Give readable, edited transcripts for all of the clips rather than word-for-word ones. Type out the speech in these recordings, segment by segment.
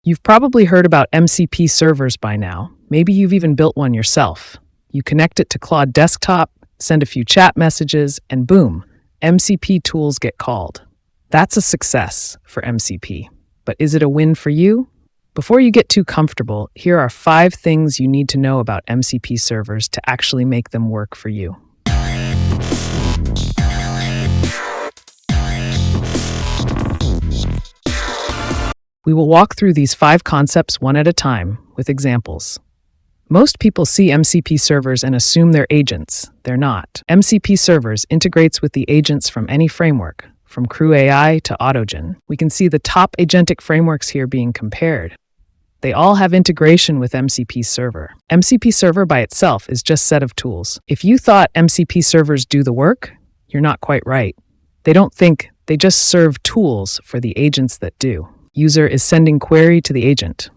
You've probably heard about MCP servers by now. Maybe you've even built one yourself. You connect it to Claude Desktop, send a few chat messages, and boom, MCP tools get called. That's a success for MCP. But is it a win for you? Before you get too comfortable, here are 5 things you need to know about MCP servers to actually make them work for you. We will walk through these 5 concepts one at a time with examples. Most people see MCP servers and assume they're agents. They're not. MCP servers integrates with the agents from any framework, from Crew AI to Autogen. We can see the top agentic frameworks here being compared. They all have integration with MCP server. MCP server by itself is just a set of tools. If you thought MCP servers do the work, you're not quite right. They don't think, they just serve tools for the agents that do. User is sending query to the agent,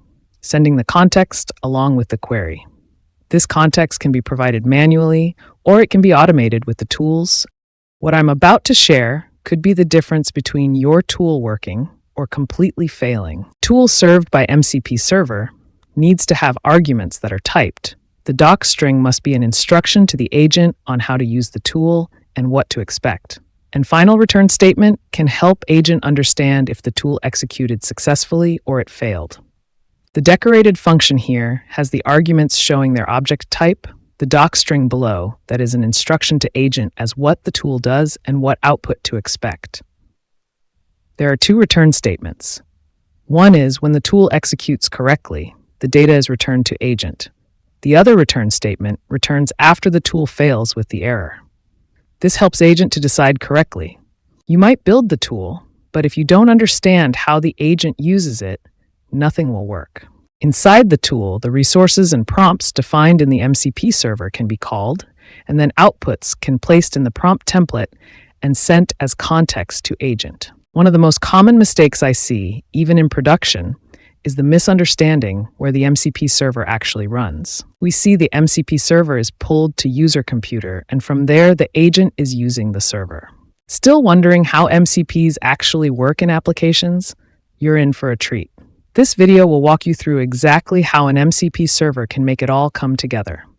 sending the context along with the query. This context can be provided manually, or it can be automated with the tools. What I'm about to share could be the difference between your tool working or completely failing. Tool served by MCP server needs to have arguments that are typed. The doc string must be an instruction to the agent on how to use the tool and what to expect. And final return statement can help agent understand if the tool executed successfully or it failed. The decorated function here has the arguments showing their object type, the doc string below that is an instruction to agent as what the tool does and what output to expect. There are 2 return statements. One is when the tool executes correctly, the data is returned to agent. The other return statement returns after the tool fails with the error. This helps agent to decide correctly. You might build the tool, but if you don't understand how the agent uses it, nothing will work. Inside the tool, the resources and prompts defined in the MCP server can be called, and then outputs can be placed in the prompt template and sent as context to agent. One of the most common mistakes I see, even in production, is the misunderstanding where the MCP server actually runs. We see the MCP server is pulled to user computer, and from there the agent is using the server. Still wondering how MCPs actually work in applications? You're in for a treat. This video will walk you through exactly how an MCP server can make it all come together.